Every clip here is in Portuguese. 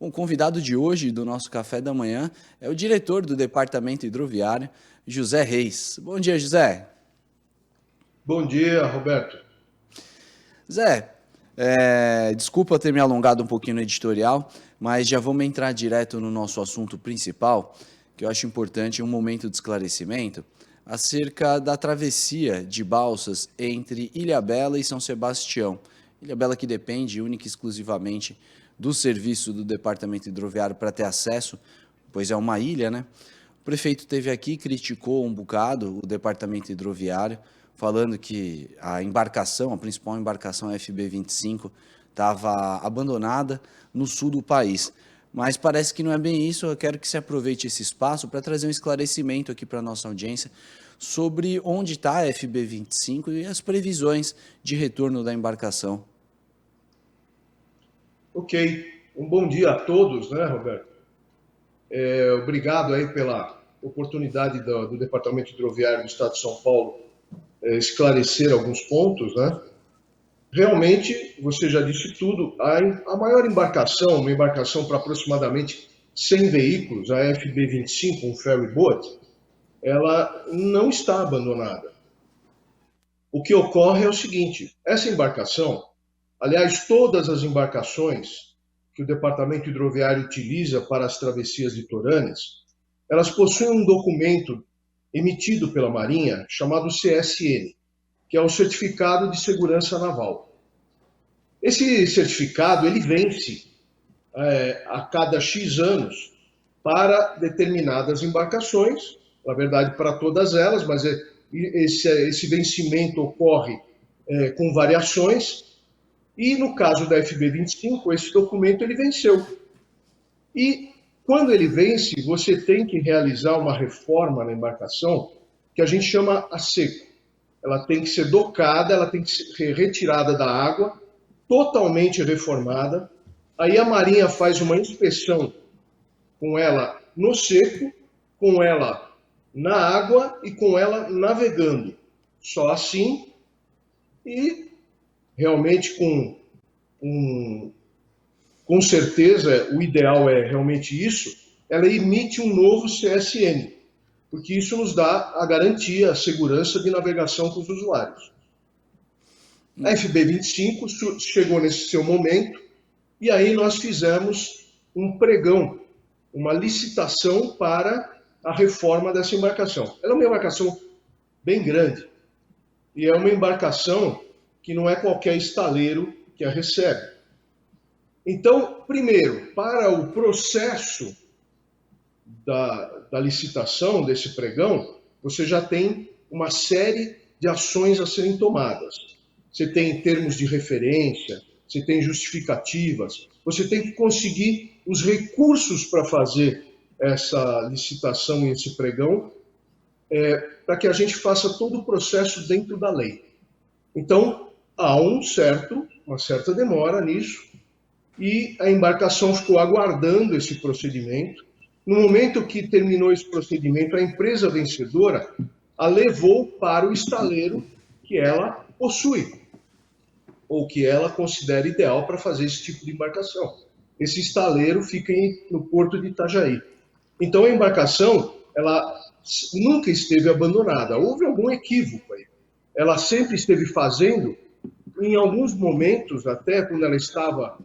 O convidado de hoje do nosso café da manhã é o diretor do Departamento Hidroviário, José Reis. Bom dia, José. Bom dia, Roberto. Zé, desculpa ter me alongado um pouquinho no editorial, mas já vamos entrar direto no nosso assunto principal, que eu acho importante, um momento de esclarecimento, acerca da travessia de balsas entre Ilhabela e São Sebastião. Ilhabela que depende única e exclusivamente do serviço do Departamento Hidroviário para ter acesso, pois é uma ilha, né? O prefeito esteve aqui, criticou um bocado o Departamento Hidroviário, falando que a embarcação, a principal embarcação, a FB-25, estava abandonada no sul do país. Mas parece que não é bem isso. Eu quero que você aproveite esse espaço para trazer um esclarecimento aqui para a nossa audiência sobre onde está a FB-25 e as previsões de retorno da embarcação. Ok, um bom dia a todos, né, Roberto? Obrigado aí pela oportunidade do Departamento Hidroviário do Estado de São Paulo esclarecer alguns pontos, né? Realmente, você já disse tudo, a maior embarcação, uma embarcação para aproximadamente 100 veículos, a FB-25, um ferry boat, ela não está abandonada. O que ocorre é o seguinte, essa embarcação, aliás, todas as embarcações que o Departamento Hidroviário utiliza para as travessias litorâneas, elas possuem um documento emitido pela Marinha chamado CSN, que é o Certificado de Segurança Naval. Esse certificado ele vence a cada X anos para determinadas embarcações, na verdade para todas elas, mas esse vencimento ocorre com variações. E no caso da FB-25, esse documento ele venceu. E quando ele vence, você tem que realizar uma reforma na embarcação que a gente chama a seco. Ela tem que ser docada, ela tem que ser retirada da água, totalmente reformada. Aí a Marinha faz uma inspeção com ela no seco, com ela na água e com ela navegando. Só assim, e realmente com certeza, o ideal é realmente isso, ela emite um novo CSN, porque isso nos dá a garantia, a segurança de navegação com os usuários. A FB-25 chegou nesse seu momento, e aí nós fizemos um pregão, uma licitação para a reforma dessa embarcação. Ela é uma embarcação bem grande, e é uma embarcação que não é qualquer estaleiro que a recebe. Então, primeiro, para o processo da licitação, desse pregão, você já tem uma série de ações a serem tomadas. Você tem termos de referência, você tem justificativas, você tem que conseguir os recursos para fazer essa licitação e esse pregão, para que a gente faça todo o processo dentro da lei. Então, há uma certa demora nisso, e a embarcação ficou aguardando esse procedimento. No momento que terminou esse procedimento, a empresa vencedora a levou para o estaleiro que ela possui, ou que ela considera ideal para fazer esse tipo de embarcação. Esse estaleiro fica no porto de Itajaí. Então a embarcação, ela nunca esteve abandonada. Houve algum equívoco aí. Ela sempre esteve fazendo, em alguns momentos, até quando ela estava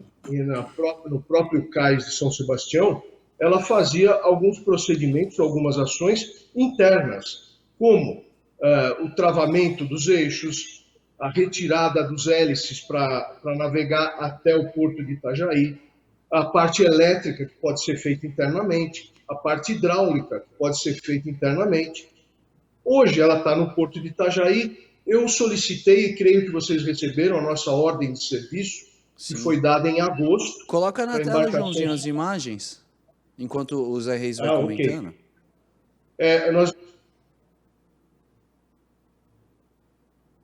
no próprio cais de São Sebastião, ela fazia alguns procedimentos, algumas ações internas, como o travamento dos eixos, a retirada dos hélices para navegar até o porto de Itajaí, a parte elétrica, que pode ser feita internamente, a parte hidráulica, que pode ser feita internamente. Hoje ela está no porto de Itajaí. Eu solicitei, e creio que vocês receberam a nossa ordem de serviço, que Sim. foi dada em agosto. Coloca na Para tela, embarcações. Joãozinho, as imagens, enquanto o Zé Reis vai Ok. comentando. Nós...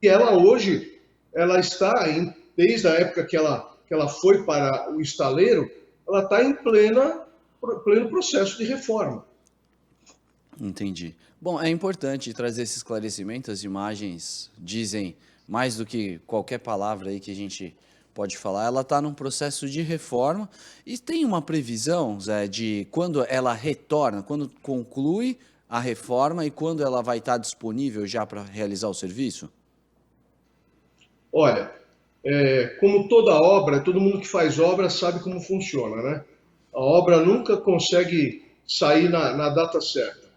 E ela hoje, ela está, desde a época que ela foi para o estaleiro, ela está em pleno processo de reforma. Entendi. Bom, é importante trazer esse esclarecimento. As imagens dizem mais do que qualquer palavra aí que a gente pode falar, ela está num processo de reforma e tem uma previsão, Zé, de quando ela retorna, quando conclui a reforma e quando ela vai estar disponível já para realizar o serviço? Olha, como toda obra, todo mundo que faz obra sabe como funciona, né? A obra nunca consegue sair na data certa.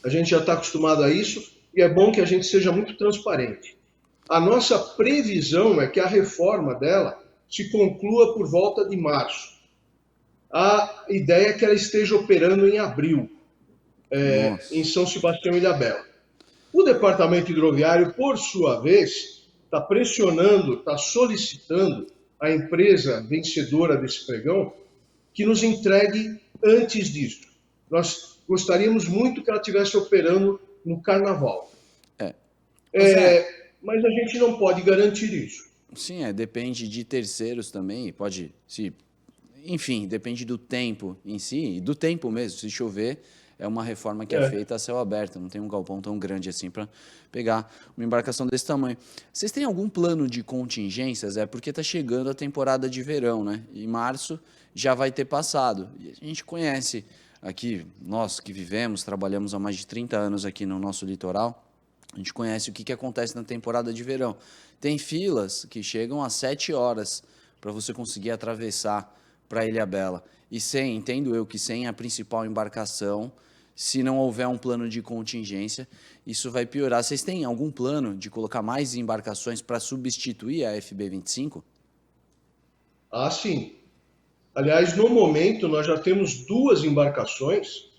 A gente já está acostumado a isso e é bom que a gente seja muito transparente. A nossa previsão é que a reforma dela se conclua por volta de março. A ideia é que ela esteja operando em abril, em Nossa. São Sebastião e Ilhabela. O Departamento Hidroviário, por sua vez, está pressionando, está solicitando a empresa vencedora desse pregão que nos entregue antes disso. Nós gostaríamos muito que ela estivesse operando no Carnaval. É. Zé, Mas a gente não pode garantir isso. sim, depende de terceiros também, pode, se, enfim, depende do tempo em si, e do tempo mesmo, se chover, é uma reforma que é É. feita a céu aberto, não tem um galpão tão grande assim para pegar uma embarcação desse tamanho. Vocês têm algum plano de contingências? Porque está chegando a temporada de verão, né? E março já vai ter passado. E a gente conhece aqui, nós que vivemos, trabalhamos há mais de 30 anos aqui no nosso litoral, a gente conhece o que acontece na temporada de verão. Tem filas que chegam a 7 horas para você conseguir atravessar para Ilhabela. E sem, entendo eu que sem a principal embarcação, se não houver um plano de contingência, isso vai piorar. Vocês têm algum plano de colocar mais embarcações para substituir a FB25? Ah, sim. Aliás, no momento, nós já temos duas embarcações,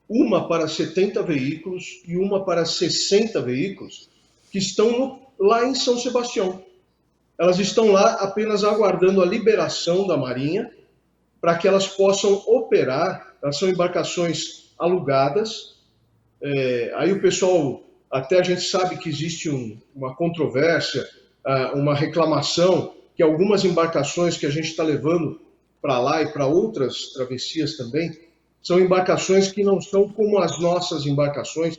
uma para 70 veículos e uma para 60 veículos, que estão lá em São Sebastião. Elas estão lá apenas aguardando a liberação da Marinha para que elas possam operar. Elas são embarcações alugadas. Aí o pessoal, até a gente sabe que existe uma controvérsia, uma reclamação, que algumas embarcações que a gente está levando para lá e para outras travessias também, são embarcações que não são como as nossas embarcações,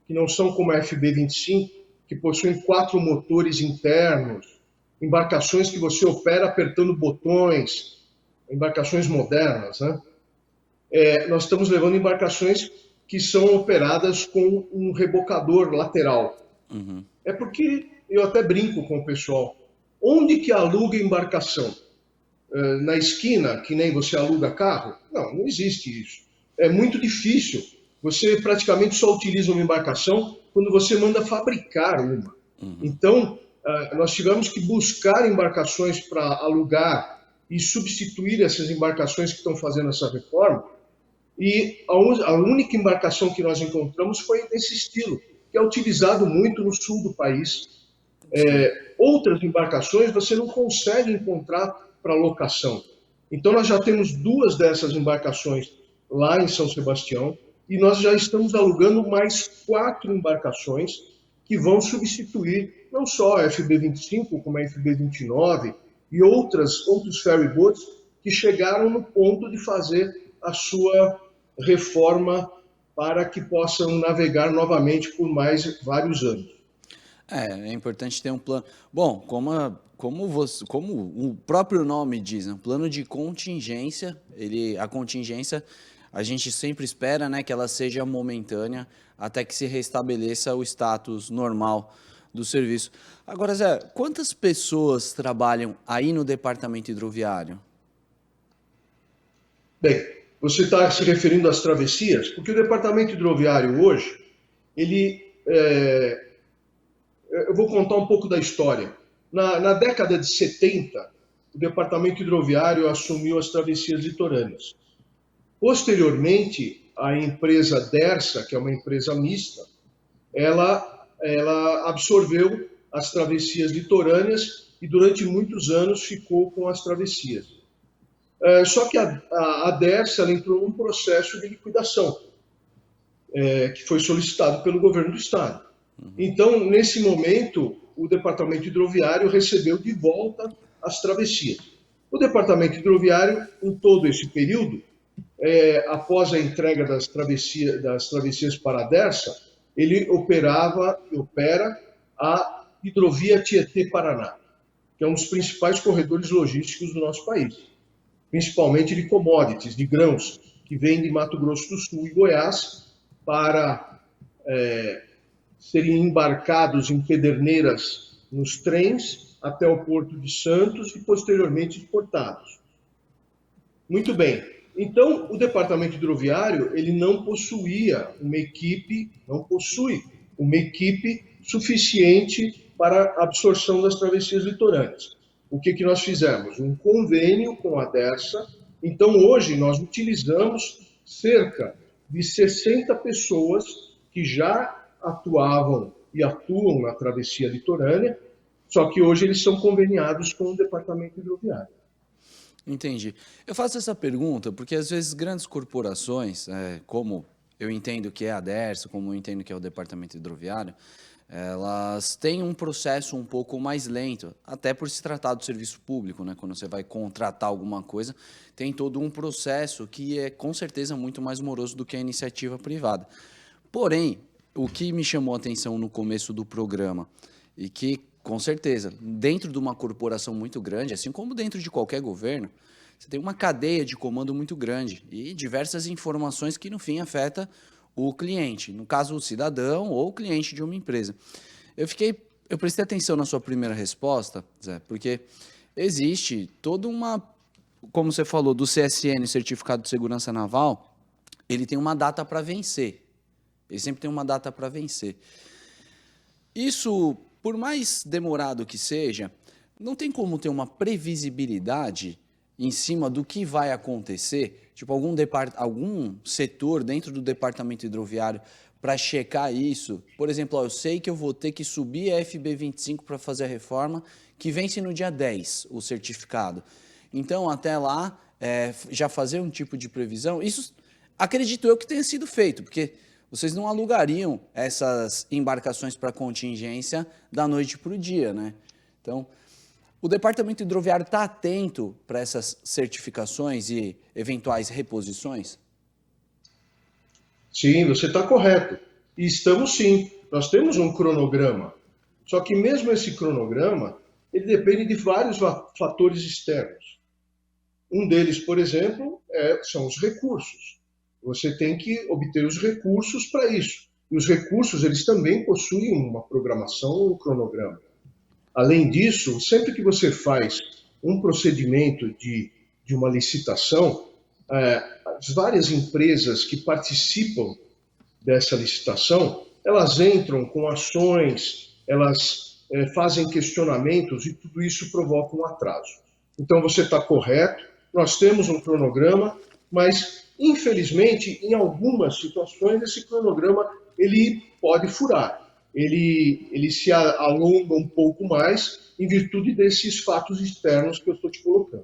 que não são como a FB25, que possuem 4 motores internos, embarcações que você opera apertando botões, embarcações modernas, né? Nós estamos levando embarcações que são operadas com um rebocador lateral. Uhum. É porque eu até brinco com o pessoal. Onde que aluga embarcação? Na esquina, que nem você aluga carro? Não, não existe isso. É muito difícil. Você praticamente só utiliza uma embarcação quando você manda fabricar uma. Então, nós tivemos que buscar embarcações para alugar e substituir essas embarcações que estão fazendo essa reforma. E a única embarcação que nós encontramos foi desse estilo, que é utilizado muito no sul do país. Outras embarcações você não consegue encontrar para locação. Então, nós já temos 2 dessas embarcações lá em São Sebastião e nós já estamos alugando mais 4 embarcações que vão substituir não só a FB25, como a FB29 e outros ferryboats que chegaram no ponto de fazer a sua reforma para que possam navegar novamente por mais vários anos. É importante ter um plano. Bom, como o próprio nome diz, né? Um plano de contingência, a contingência, a gente sempre espera, né, que ela seja momentânea até que se restabeleça o status normal do serviço. Agora, Zé, quantas pessoas trabalham aí no departamento hidroviário? Bem, você está se referindo às travessias, porque o departamento hidroviário hoje, eu vou contar um pouco da história. Na década de 70, o departamento hidroviário assumiu as travessias litorâneas. Posteriormente, a empresa Dersa, que é uma empresa mista, ela absorveu as travessias litorâneas e durante muitos anos ficou com as travessias. Só que a Dersa entrou num processo de liquidação, que foi solicitado pelo governo do estado. Então, nesse momento, o departamento hidroviário recebeu de volta as travessias. O departamento hidroviário, em todo esse período, após a entrega das travessias para a Dersa, ele opera a hidrovia Tietê-Paraná, que é um dos principais corredores logísticos do nosso país, principalmente de commodities, de grãos, que vêm de Mato Grosso do Sul e Goiás para serem embarcados em pederneiras nos trens até o Porto de Santos e posteriormente exportados. Muito bem. Então, o Departamento Hidroviário ele não possui uma equipe suficiente para a absorção das travessias litorâneas. O que nós fizemos? Um convênio com a Dersa. Então, hoje, nós utilizamos cerca de 60 pessoas que já atuavam e atuam na travessia litorânea, só que hoje eles são conveniados com o Departamento Hidroviário. Entendi. Eu faço essa pergunta porque, às vezes, grandes corporações, como eu entendo que é a Dersa, como eu entendo que é o Departamento Hidroviário, elas têm um processo um pouco mais lento, até por se tratar do serviço público, né? Quando você vai contratar alguma coisa, tem todo um processo que é, com certeza, muito mais moroso do que a iniciativa privada. Porém, o que me chamou a atenção no começo do programa, e que, com certeza, dentro de uma corporação muito grande, assim como dentro de qualquer governo, você tem uma cadeia de comando muito grande e diversas informações que, no fim, afetam o cliente, no caso, o cidadão ou o cliente de uma empresa. Eu prestei atenção na sua primeira resposta, Zé, porque existe toda uma, como você falou, do CSN, Certificado de Segurança Naval, ele tem uma data para vencer. Ele sempre tem uma data para vencer. Isso, por mais demorado que seja, não tem como ter uma previsibilidade em cima do que vai acontecer, tipo algum setor dentro do Departamento Hidroviário para checar isso. Por exemplo, eu sei que eu vou ter que subir a FB25 para fazer a reforma, que vence no dia 10, o certificado. Então, até lá, já fazer um tipo de previsão. Isso, acredito eu, que tenha sido feito, porque vocês não alugariam essas embarcações para contingência da noite para o dia, né? Então, o Departamento Hidroviário está atento para essas certificações e eventuais reposições? Sim, você está correto. E estamos sim. Nós temos um cronograma. Só que mesmo esse cronograma, ele depende de vários fatores externos. Um deles, por exemplo, são os recursos. Você tem que obter os recursos para isso. E os recursos, eles também possuem uma programação, um cronograma. Além disso, sempre que você faz um procedimento de uma licitação, as várias empresas que participam dessa licitação, elas entram com ações, elas fazem questionamentos e tudo isso provoca um atraso. Então você está correto, nós temos um cronograma, mas infelizmente em algumas situações esse cronograma ele pode furar, ele se alonga um pouco mais em virtude desses fatos externos que eu estou te colocando.